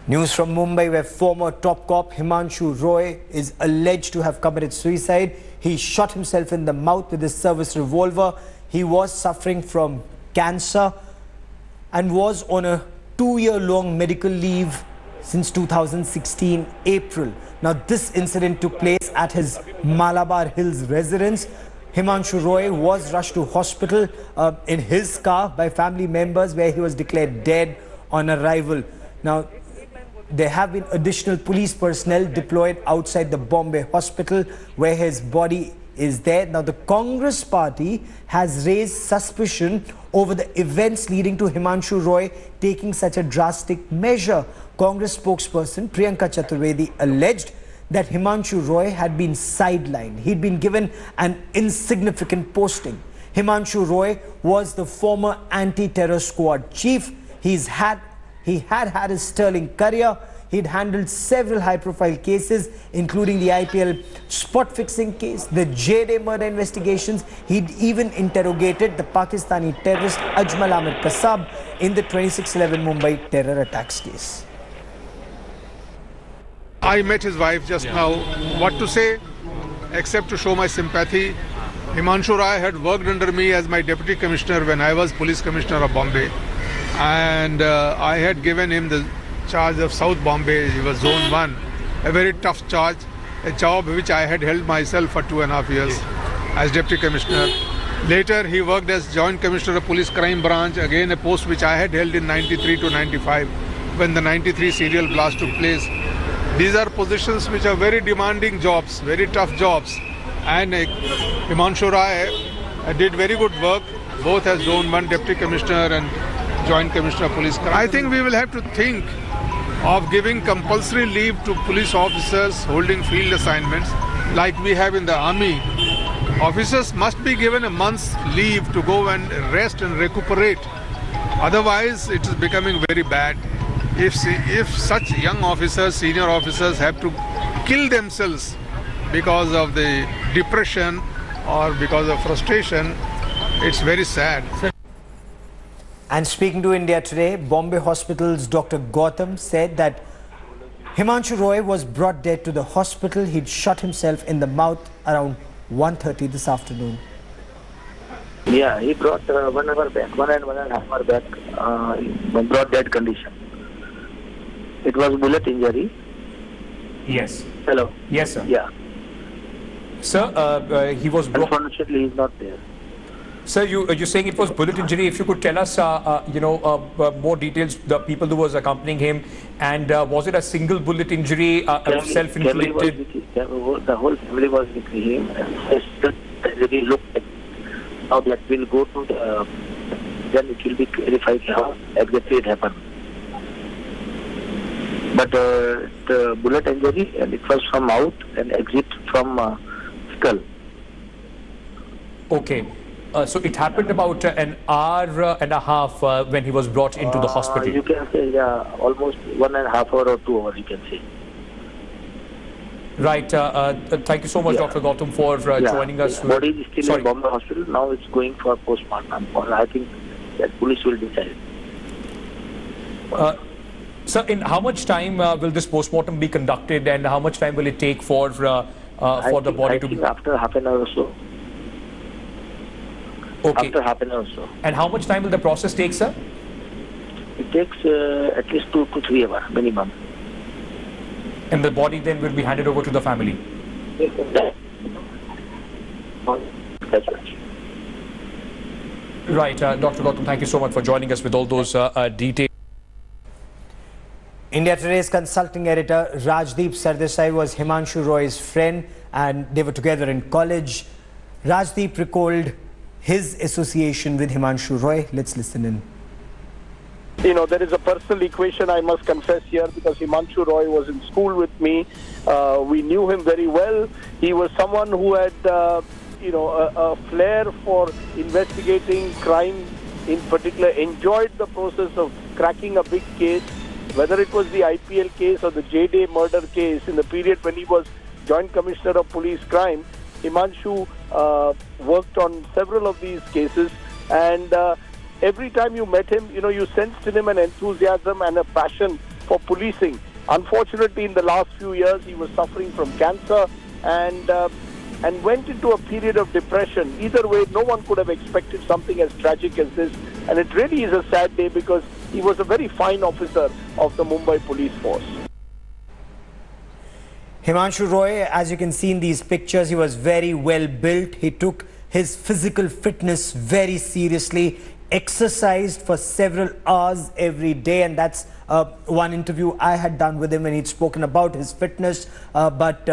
News from Mumbai, where former top cop Himanshu Roy is alleged to have committed suicide. He shot himself in the mouth with his service revolver. He was suffering from cancer and was on a 2-year-long medical leave since 2016 April. Now, this incident took place at his Malabar Hills residence. Himanshu Roy was rushed to hospital in his car by family members, where he was declared dead on arrival. Now, there have been additional police personnel deployed outside the Bombay hospital where his body is there. Now, the Congress party has raised suspicion over the events leading to Himanshu Roy taking such a drastic measure. Congress spokesperson Priyanka Chaturvedi alleged that Himanshu Roy had been sidelined. He'd been given an insignificant posting. Himanshu Roy was the former anti-terror squad chief. He had his sterling career. He'd handled several high-profile cases, including the IPL spot-fixing case, the J-Day murder investigations. He'd even interrogated the Pakistani terrorist Ajmal Ahmed Kasab in the 26/11 Mumbai terror attacks case. I met his wife just now. What to say except to show my sympathy. Himanshu Roy had worked under me as my deputy commissioner when I was police commissioner of Bombay. And I had given him the charge of South Bombay. He was zone 1, a very tough charge, a job which I had held myself for 2.5 years as deputy commissioner. Later he worked as joint commissioner of police crime branch, again a post which I had held in 93 to 95 when the 93 serial blast took place. These are positions which are very demanding jobs, very tough jobs, and Himanshu Roy did very good work both as zone 1 deputy commissioner and Joint Commissioner of Police. I think we will have to think of giving compulsory leave to police officers holding field assignments like we have in the army. Officers must be given a month's leave to go and rest and recuperate. Otherwise, it is becoming very bad. If such young officers, senior officers have to kill themselves because of the depression or because of frustration, it's very sad. And speaking to India Today, Bombay Hospital's Dr. Gautam said that Himanshu Roy was brought dead to the hospital. He'd shot himself in the mouth around 1:30 this afternoon. Yeah, he brought 1 hour back, 1.5 hour back, in brought dead condition. It was bullet injury. Yes. Hello. Yes, sir. Yeah. Sir, he was brought. Unfortunately, he's not there. Sir, you're saying it was bullet injury. If you could tell us, more details, the people who was accompanying him, and was it a single bullet injury, self-inflicted? The whole family was with him. Really looked at how that will go to the, then it will be clarified how exactly it happened. But the bullet injury, and it was from mouth and exit from skull. Okay. So it happened about an hour and a half when he was brought into the hospital. You can say, yeah, almost 1.5 hour or 2 hours, you can say. Right. Thank you so much, Dr. Gautam, for joining us. The body is still in Bombay hospital. Now it's going for postmortem. I think that police will decide. Sir, in how much time will this postmortem be conducted, and how much time will it take for the body to be? After half an hour or so. Okay. After half an hour or so. And how much time will the process take, sir? It takes at least 2 to 3 hours minimum. And the body then will be handed over to the family? That's right. Right. Dr. Gautam, thank you so much for joining us with all those details. India Today's consulting editor Rajdeep Sardesai was Himanshu Roy's friend, and they were together in college. Rajdeep recalled his association with Himanshu Roy. Let's listen in. You know, there is a personal equation I must confess here, because Himanshu Roy was in school with me. We knew him very well. He was someone who had, a flair for investigating crime, in particular, enjoyed the process of cracking a big case, whether it was the IPL case or the J-Day murder case in the period when he was Joint Commissioner of Police Crime. Himanshu worked on several of these cases, and every time you met him, you sensed in him an enthusiasm and a passion for policing. Unfortunately, in the last few years, he was suffering from cancer and went into a period of depression. Either way, no one could have expected something as tragic as this. And it really is a sad day because he was a very fine officer of the Mumbai police force. Himanshu Roy, as you can see in these pictures, he was very well built. He took his physical fitness very seriously, exercised for several hours every day, and that's one interview I had done with him when he'd spoken about his fitness, but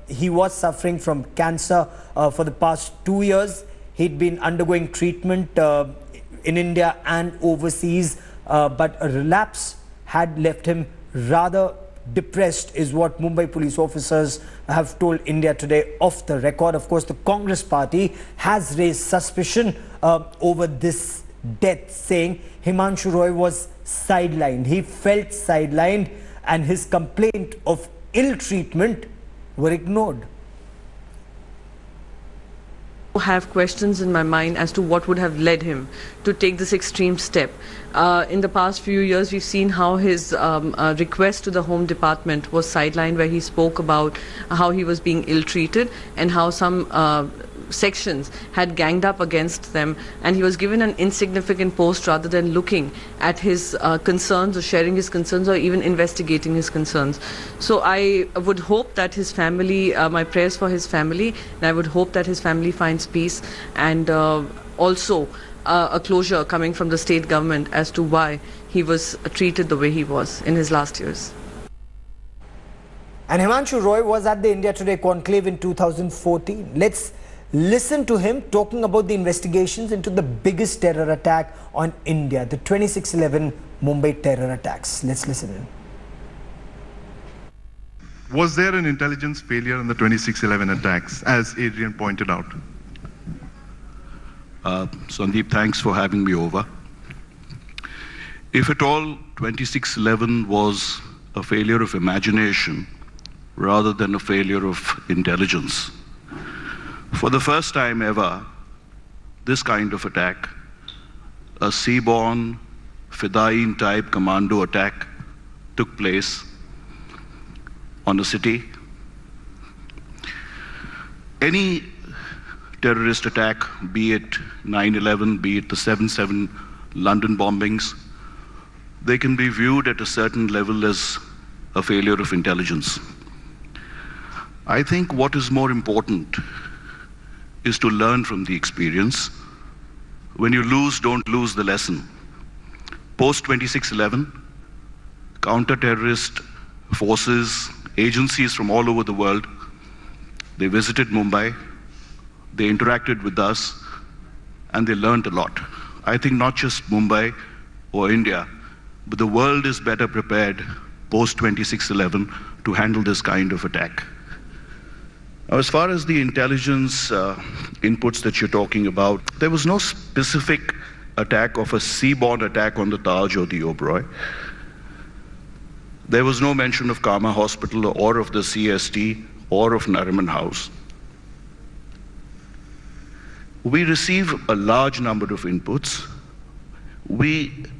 he was suffering from cancer for the past 2 years. He'd been undergoing treatment in India and overseas, but a relapse had left him rather depressed, is what Mumbai police officers have told India Today off the record. Of course, the Congress party has raised suspicion over this death, saying Himanshu Roy was sidelined. He felt sidelined and his complaint of ill treatment were ignored. Have questions in my mind as to what would have led him to take this extreme step. In the past few years, we've seen how his request to the Home Department was sidelined, where he spoke about how he was being ill-treated and how some sections had ganged up against them, and he was given an insignificant post rather than looking at his concerns or sharing his concerns or even investigating his concerns. So I would hope that his family, my prayers for his family, and I would hope that his family finds peace and also a closure coming from the state government as to why he was treated the way he was in his last years. And Himanshu Roy was at the India Today conclave in 2014. Let's listen to him talking about the investigations into the biggest terror attack on India, the 26/11 Mumbai terror attacks. Let's listen in. Was there an intelligence failure in the 26/11 attacks, as Adrian pointed out? Sandeep, thanks for having me over. If at all 26/11 was a failure of imagination rather than a failure of intelligence, for the first time ever, this kind of attack, a seaborne, Fedayeen-type commando attack, took place on a city. Any terrorist attack, be it 9/11, be it the 7/7 London bombings, they can be viewed at a certain level as a failure of intelligence. I think what is more important is to learn from the experience. When you lose, don't lose the lesson. Post 26/11, counter-terrorist forces, agencies from all over the world, they visited Mumbai, they interacted with us, and they learned a lot. I think not just Mumbai or India, but the world is better prepared post 26/11 to handle this kind of attack. Now, as far as the intelligence inputs that you're talking about, there was no specific attack of a seaborne attack on the Taj or the Oberoi. There was no mention of Karma Hospital or of the CST or of Nariman House. We receive a large number of inputs.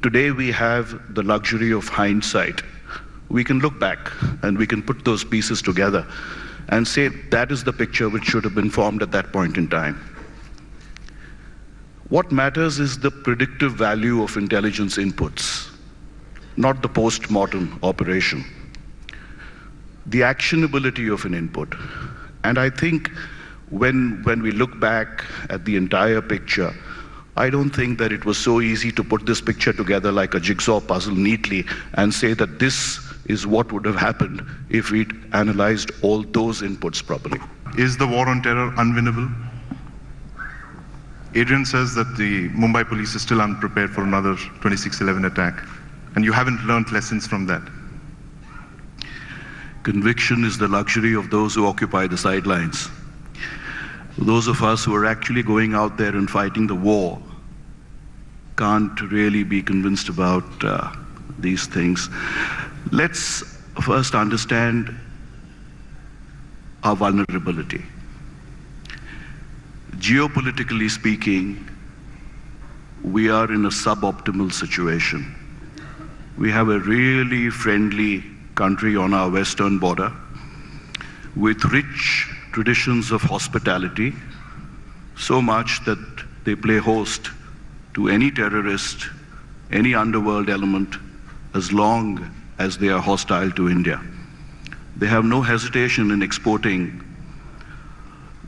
Today we have the luxury of hindsight. We can look back and we can put those pieces together and say that is the picture which should have been formed at that point in time. What matters is the predictive value of intelligence inputs, not the post-mortem operation. The actionability of an input. And I think when we look back at the entire picture, I don't think that it was so easy to put this picture together like a jigsaw puzzle neatly and say that this is what would have happened if we'd analyzed all those inputs properly. Is the war on terror unwinnable? Adrian says that the Mumbai police is still unprepared for another 26/11 attack, and you haven't learnt lessons from that. Conviction is the luxury of those who occupy the sidelines. Those of us who are actually going out there and fighting the war can't really be convinced about these things. Let's first understand our vulnerability. Geopolitically speaking, we are in a suboptimal situation. We have a really friendly country on our western border with rich traditions of hospitality, so much that they play host to any terrorist, any underworld element, as long as they are hostile to India. They have no hesitation in exporting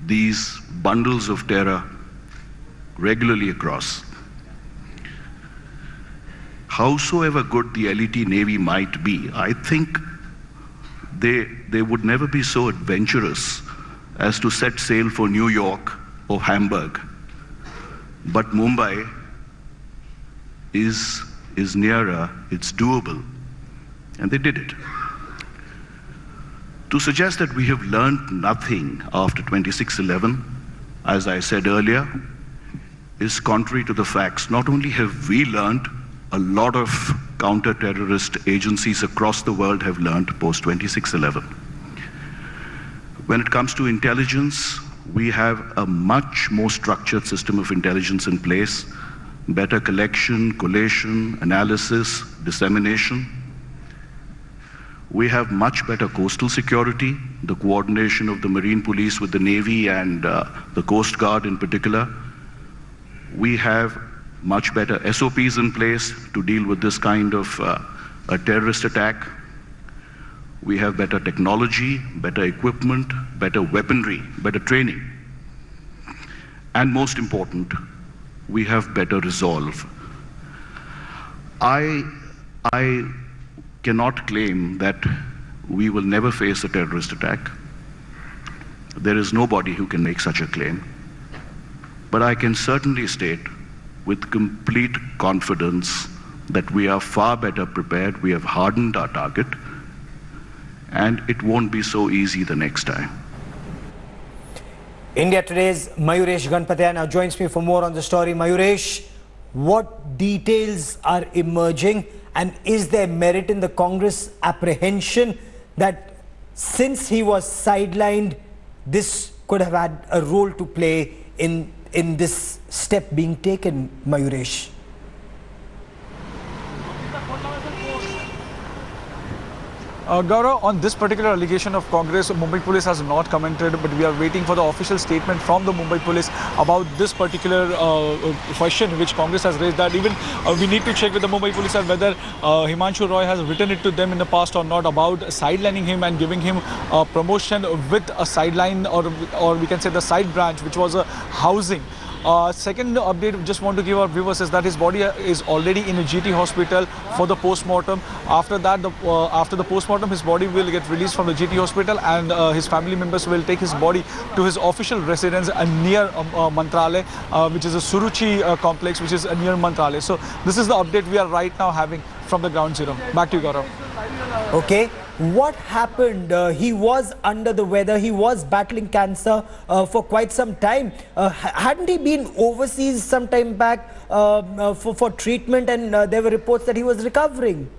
these bundles of terror regularly across. Howsoever good the LET Navy might be, I think they would never be so adventurous as to set sail for New York or Hamburg. But Mumbai is nearer, it's doable, and they did it. To suggest that we have learned nothing after 26/11, as I said earlier, is contrary to the facts. Not only have we learned, a lot of counter-terrorist agencies across the world have learned post 26/11. When it comes to intelligence, we have a much more structured system of intelligence in place, better collection, collation, analysis, dissemination. We have much better coastal security, the coordination of the Marine Police with the Navy and the Coast Guard in particular. We have much better SOPs in place to deal with this kind of a terrorist attack. We have better technology, better equipment, better weaponry, better training. And most important, we have better resolve. I cannot claim that we will never face a terrorist attack. There is nobody who can make such a claim. But I can certainly state with complete confidence that we are far better prepared, we have hardened our target, and it won't be so easy the next time. India Today's Mayuresh Ganpatya now joins me for more on the story. Mayuresh, what details are emerging, and is there merit in the Congress apprehension that since he was sidelined, this could have had a role to play in this step being taken, Mayuresh? Gaurav, on this particular allegation of Congress, Mumbai Police has not commented, but we are waiting for the official statement from the Mumbai Police about this particular question which Congress has raised. That even we need to check with the Mumbai Police whether Himanshu Roy has written it to them in the past or not about sidelining him and giving him a promotion with a sideline, or we can say the side branch, which was a housing. Second update we just want to give our viewers is that his body is already in a GT hospital for the post-mortem. After that, after the post-mortem, his body will get released from the GT hospital, and his family members will take his body to his official residence near Mantralaya, which is a Suruchi complex, which is near Mantralaya. So this is the update we are right now having from the ground zero. Back to you, Gaurav. Okay. What happened? He was under the weather. He was battling cancer for quite some time. Hadn't he been overseas some time back for treatment, and there were reports that he was recovering?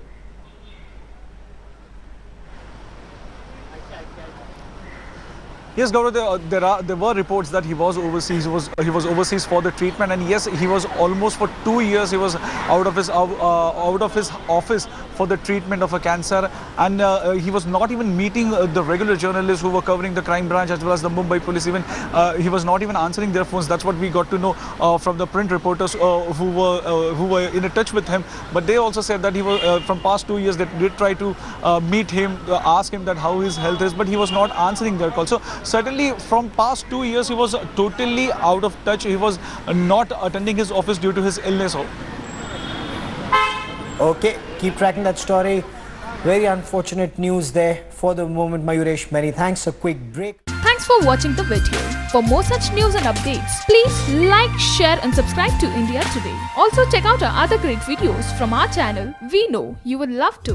Yes, Gaurav, there were reports that he was overseas. He was overseas for the treatment, and yes, he was almost for 2 years. He was out of his office for the treatment of a cancer, and he was not even meeting the regular journalists who were covering the crime branch as well as the Mumbai Police. Even he was not even answering their phones. That's what we got to know from the print reporters who were in touch with him. But they also said that he was from past 2 years they did try to meet him, ask him that how his health is, but he was not answering their call. So certainly from past 2 years he was totally out of touch. He was not attending his office due to his illness. Okay, keep tracking that story. Very unfortunate news there for the moment, Mayuresh. Many thanks. A quick break. Thanks for watching the video. For more such news and updates, please like, share and subscribe to India Today. Also check out our other great videos from our channel. We know you will love to.